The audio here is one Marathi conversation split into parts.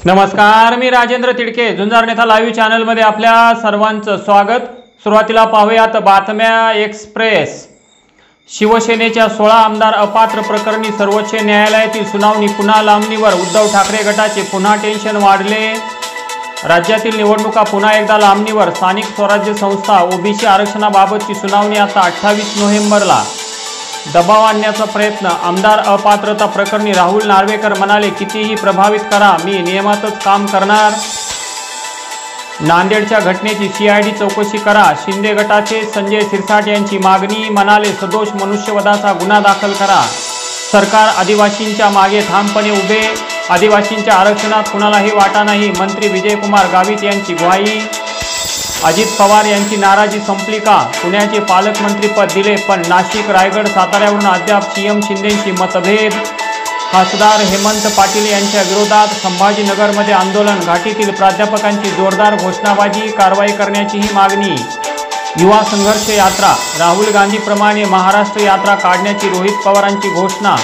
नमस्कार, मी राजेंद्र तिडके, झुंजार नेता लाईव्ह चॅनलमध्ये आपल्या सर्वांचं स्वागत। सुरुवातीला पाहूयात बातम्या एक्सप्रेस। शिवसेनेच्या 16 आमदार अपात्र प्रकरणी सर्वोच्च न्यायालयातील सुनावणी पुन्हा लांबणीवर। उद्धव ठाकरे गटाचे पुन्हा टेन्शन वाढले। राज्यातील निवडणुका पुन्हा एकदा लांबणीवर। स्थानिक स्वराज्य संस्था ओबीसी आरक्षणाबाबतची सुनावणी आता 28 नोव्हेंबरला। दबाव आणण्याचा प्रयत्न। आमदार अपात्रता प्रकरणी राहुल नार्वेकर म्हणाले, कितीही प्रभावित करा, मी नियमातच काम करणार। नांदेडच्या घटनेची सीआयडी चौकशी करा। शिंदे गटाचे संजय सिरसाट यांची मागणी। म्हणाले, सदोष मनुष्यवधाचा गुन्हा दाखल करा। सरकार आदिवासींच्या मागे ठामपणे उभे। आदिवासींच्या आरक्षणात कुणालाही वाटा नाही। मंत्री विजयकुमार गावित यांची ग्वाही। अजित पवार यांची नाराजी संपली का? पुण्याचे पालकमंत्रीपद दिले, पण नाशिक, रायगड, साताऱ्यावरून अद्याप सीएम शिंदेंशी मतभेद। खासदार हेमंत पाटील यांच्या विरोधात संभाजीनगरमध्ये आंदोलन। घाटीतील प्राध्यापकांची जोरदार घोषणाबाजी। कारवाई करण्याचीही मागणी। युवा संघर्ष यात्रा। राहुल गांधीप्रमाणे महाराष्ट्र यात्रा काढण्याची रोहित पवारांची घोषणा।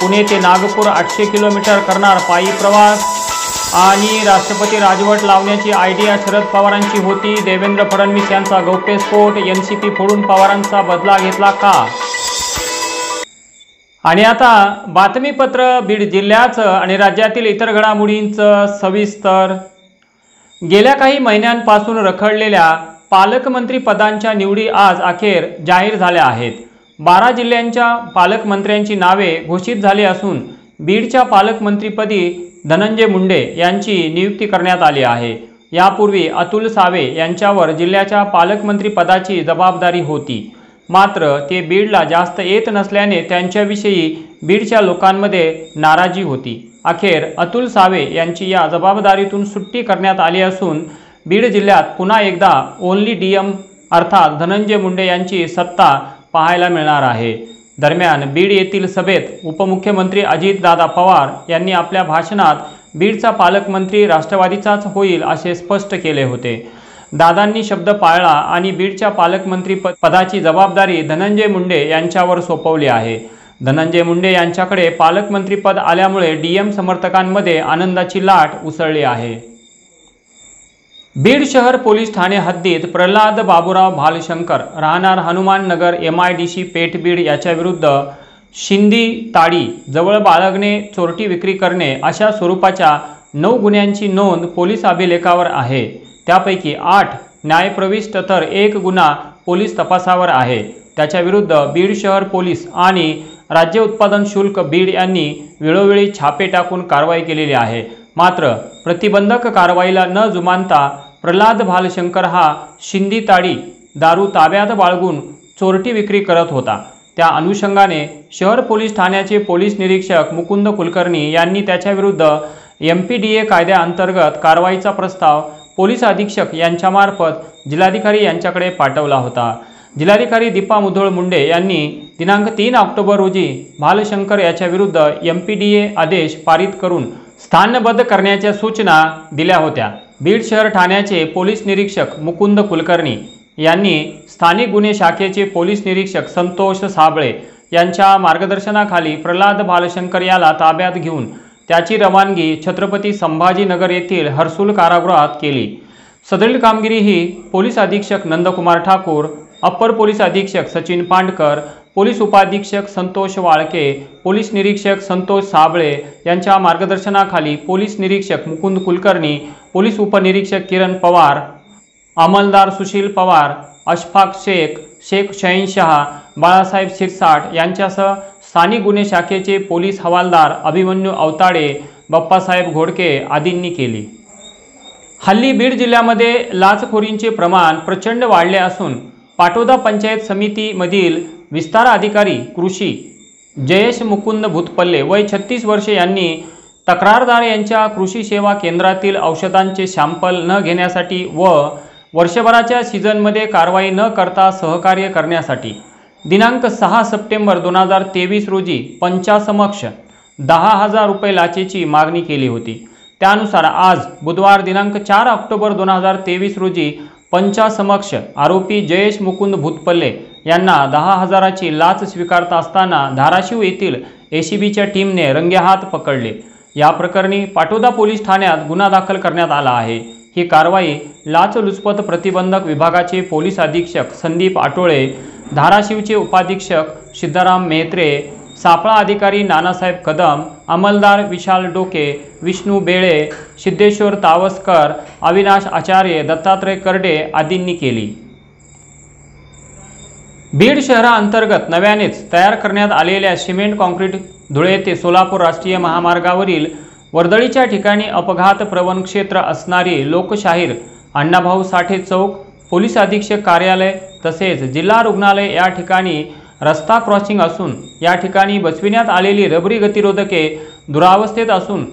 पुणे ते नागपूर 800 किलोमीटर करणार पायी प्रवास। आणि राष्ट्रपती राजवट लावण्याची आयडिया शरद पवारांची होती। देवेंद्र फडणवीस यांचा गौप्यस्फोट। एनसीपी फोडून पवारांचा बदला घेतला का? आणि आता बातमीपत्र बीड जिल्ह्याचं आणि राज्यातील इतर घडामोडींचं सविस्तर। गेल्या काही महिन्यांपासून रखडलेल्या पालकमंत्री पदांच्या निवडी आज अखेर जाहीर झाल्या आहेत। 12 जिल्ह्यांच्या पालकमंत्र्यांची नावे घोषित झाली असून बीडच्या पालकमंत्रीपदी धनंजय मुंडे यांची नियुक्ती करण्यात आली आहे। यापूर्वी अतुल सावे यांच्यावर जिल्ह्याच्या पालकमंत्री पदाची जबाबदारी होती, मात्र ते बीडला जास्त येत नसल्याने त्यांच्याविषयी बीडच्या लोकांमध्ये नाराजी होती। अखेर अतुल सावे यांची या जबाबदारीतून सुट्टी करण्यात आली असून बीड जिल्ह्यात पुन्हा एकदा ओनली डीएम अर्थात धनंजय मुंडे यांची सत्ता पाहायला मिळणार आहे। दरम्यान बीड येथील सभेत उपमुख्यमंत्री अजितदादा पवार यांनी आपल्या भाषणात बीडचा पालकमंत्री राष्ट्रवादीचाच होईल असे स्पष्ट केले होते। दादांनी शब्द पाळला आणि बीडच्या पालकमंत्री पदाची जबाबदारी धनंजय मुंडे यांच्यावर सोपवली आहे। धनंजय मुंडे यांच्याकडे पालकमंत्रीपद आल्यामुळे डीएम समर्थकांमध्ये आनंदाची लाट उसळली आहे। बीड शहर पोलीस ठाणे हद्दीत प्रल्हाद बाबूराव भालशंकर राहणार हनुमान नगर MIDC पेठ बीड याच्या विरुद्ध शिंदी ताडी जवळ बाळगणे, चोरटी विक्री करणे अशा स्वरूपाच्या 9 गुन्ह्यांची नोंद पोलीस अभिलेखावर आहे। त्यापैकी 8 न्यायप्रविष्ट तर 1 गुन्हा पोलीस तपासावर आहे। त्याच्या विरुद्ध बीड शहर पोलीस आणि राज्य उत्पादन शुल्क बीड यांनी वेळोवेळी छापे टाकून कारवाई केलेली आहे। मात्र प्रतिबंधक कारवाईला न जुमानता प्रल्हाद भालशंकर हा शिंदी ताडी दारू ताब्यात बाळगून चोरटी विक्री करत होता। त्या अनुषंगाने शहर पोलीस ठाण्याचे पोलीस निरीक्षक मुकुंद कुलकर्णी यांनी त्याच्याविरुद्ध MPDA कायद्याअंतर्गत कारवाईचा प्रस्ताव पोलीस अधीक्षक यांच्यामार्फत जिल्हाधिकारी यांच्याकडे पाठवला होता। जिल्हाधिकारी दीपा मुधोळ मुंडे यांनी दिनांक 3 ऑक्टोबर रोजी भालशंकर याच्या विरुद्ध MPDA आदेश पारित करून स्थानबद्ध करण्याच्या सूचना दिल्या होत्या। बीड शहर ठाण्याचे पोलीस निरीक्षक मुकुंद कुलकर्णी यांनी स्थानिक गुन्हे शाखेचे पोलीस निरीक्षक संतोष साबळे यांच्या मार्गदर्शनाखाली प्रल्हाद भालशंकर याला ताब्यात घेऊन त्याची रवानगी छत्रपती संभाजीनगर येथील हर्सुल कारागृहात केली। सदरील कामगिरी ही पोलीस अधीक्षक नंदकुमार ठाकूर, अप्पर पोलीस अधीक्षक सचिन पांडकर, पोलीस उपाधीक्षक संतोष वाळके, पोलीस निरीक्षक संतोष साबळे यांच्या मार्गदर्शनाखाली पोलीस निरीक्षक मुकुंद कुलकर्णी, पोलीस उपनिरीक्षक किरण पवार, अंमलदार सुशील पवार, अशफाक शेख, शेख शहनशाह, बाळासाहेब सिरसाट यांच्यासह स्थानिक गुन्हे शाखेचे पोलीस हवालदार अभिमन्यू अवताडे, बाप्पासाहेब घोडके आदींनी केली। हल्ली बीड जिल्ह्यामध्ये लाचखोरींचे प्रमाण प्रचंड वाढले असून पाटोदा पंचायत समितीमधील विस्तार अधिकारी कृषी जयेश मुकुंद भूतपल्ले वय 36 वर्षे यांनी तक्रारदार यांच्या कृषी सेवा केंद्रातील औषधांचे सॅम्पल न घेण्यासाठी व वर्षभराच्या सीझनमध्ये कारवाई न करता सहकार्य करण्यासाठी दिनांक 6 सप्टेंबर 2023 रोजी पंचासमक्ष 10,000 रुपये लाचेची मागणी केली होती। त्यानुसार आज बुधवार दिनांक 4 ऑक्टोबर 2023 रोजी पंचासमक्ष आरोपी जयेश मुकुंद भूतपल्ले यांना 10,000ची लाच स्वीकारता असताना धाराशिव येथील ACBच्या टीमने रंगेहात पकडले। या प्रकरणी पाटोदा पोलीस ठाण्यात गुन्हा दाखल करण्यात आला आहे। ही कारवाई लाचलुचपत प्रतिबंधक विभागाचे पोलीस अधीक्षक संदीप आटोळे, धाराशिवचे उपाधीक्षक सिद्धाराम मेहत्रे, सापळा अधिकारी नानासाहेब कदम, अंमलदार विशाल डोके, विष्णू बेळे, सिद्धेश्वर तावस्कर, अविनाश आचार्य, दत्तात्रय करडे आदींनी केली। बीड शहराअंतर्गत नव्यानेच तयार करण्यात आलेल्या सिमेंट काँक्रीट धुळे ते सोलापूर राष्ट्रीय महामार्गावरील वर्दळीच्या ठिकाणी अपघात प्रवण क्षेत्र असणारी लोकशाहीर, अण्णाभाऊ साठे चौक, पोलीस अधीक्षक कार्यालय तसेच जिल्हा रुग्णालय या ठिकाणी रस्ता क्रॉसिंग असून या ठिकाणी बसविण्यात आलेली रबरी गतिरोधके दुरावस्थेत असून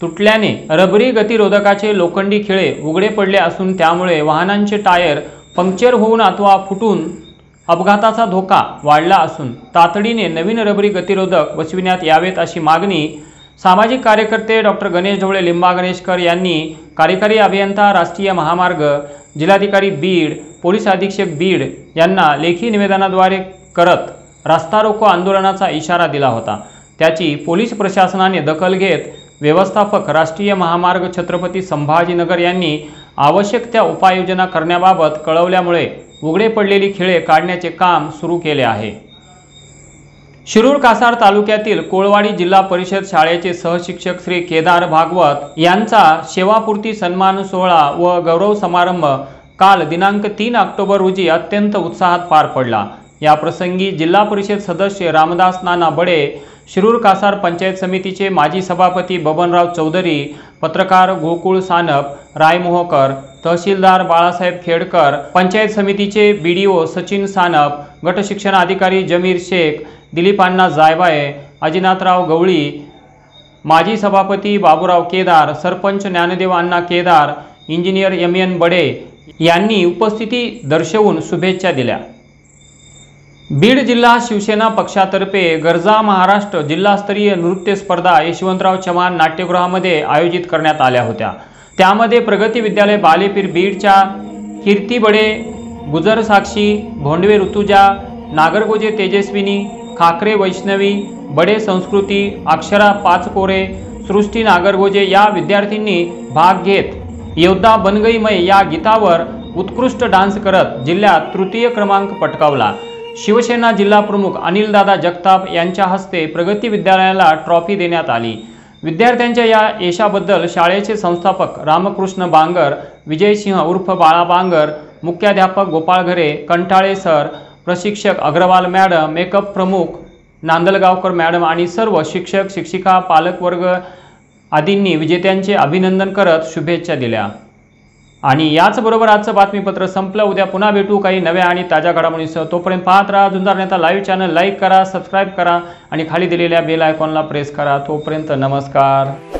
तुटल्याने रबरी गतिरोधकाचे लोखंडी खिळे उघडे पडले असून त्यामुळे वाहनांचे टायर पंक्चर होऊन अथवा फुटून अपघाताचा धोका वाढला असून तातडीने नवीन रबरी गतिरोधक बसविण्यात यावेत अशी मागणी सामाजिक कार्यकर्ते डॉक्टर गणेश ढवळे लिंबागणेशकर यांनी कार्यकारी अभियंता राष्ट्रीय महामार्ग, जिल्हाधिकारी बीड, पोलीस अधीक्षक बीड यांना लेखी निवेदनाद्वारे करत रस्ता रोको आंदोलनाचा इशारा दिला होता। त्याची पोलीस प्रशासनाने दखल घेत व्यवस्थापक राष्ट्रीय महामार्ग छत्रपती संभाजीनगर यांनी आवश्यक त्या उपाययोजना करण्याबाबत कळवल्यामुळे उघडे पडलेली खिळे काढण्याचे काम सुरू केले आहे। शिरूर कासार तालुक्यातील कोळवाडी जिल्हा परिषद शाळेचे सहशिक्षक श्री केदार भागवत यांचा सेवापूर्ती सन्मान सोहळा व गौरव समारंभ काल दिनांक 3 ऑक्टोबर रोजी अत्यंत उत्साहात पार पडला। या प्रसंगी जिल्हा परिषद सदस्य रामदास नाना बडे, शिरूर कासार पंचायत समितीचे माजी सभापती बबनराव चौधरी, पत्रकार गोकुळ सानप, राय मोहकर, तहसीलदार बाळासाहेब खेडकर, पंचायत समितीचे बीडीओ सचिन सानप, गट शिक्षण अधिकारी जमीर शेख, दिलीप अण्णा जायबाये, अजिनाथराव गवळी, माजी सभापती बाबूराव केदार, सरपंच ज्ञानदेव अण्णा केदार, इंजिनियर एम.एन. बडे यांनी उपस्थिती दर्शवून शुभेच्छा दिल्या। बीड जिल्हा शिवसेना पक्षातर्फे गरजा महाराष्ट्र जिल्हास्तरीय नृत्य स्पर्धा यशवंतराव चव्हाण नाट्यगृहामध्ये आयोजित करण्यात आल्या होत्या। त्यामध्ये प्रगती विद्यालय बालेपीर बीडच्या कीर्ती बडे, गुजर साक्षी, भोंडवे ऋतुजा, नागरगोजे तेजस्विनी, खाकरे वैष्णवी, बडे संस्कृती, अक्षरा पाचकोरे, सृष्टी नागरगोजे या विद्यार्थ्यांनी भाग घेत योद्धा बनगईमय या गीतावर उत्कृष्ट डान्स करत जिल्ह्यात तृतीय क्रमांक पटकावला। शिवसेना जिल्हा प्रमुख अनिलदादा जगताप यांच्या हस्ते प्रगती विद्यालयाला ट्रॉफी देण्यात आली। विद्यार्थ्यांच्या या यशाबद्दल शाळेचे संस्थापक रामकृष्ण बांगर, विजयसिंह उर्फ बाळा बांगर, मुख्याध्यापक गोपाळ घरे, कंटाळे सर, प्रशिक्षक अग्रवाल मॅडम, मेकअप प्रमुख नांदलगावकर मॅडम आणि सर्व शिक्षक, शिक्षिका, पालकवर्ग आदींनी विजेत्यांचे अभिनंदन करत शुभेच्छा दिल्या। आणि याचबरोबर आजचं बातमीपत्र संपलं। उद्या पुन्हा भेटू काही नव्या आणि ताज्या घडामोडींसह। तोपर्यंत पाहत राहा जुंजार नेता लाईव्ह चॅनल, लाईक करा, सबस्क्राईब करा आणि खाली दिलेल्या बेल आयकॉनला प्रेस करा। तोपर्यंत नमस्कार।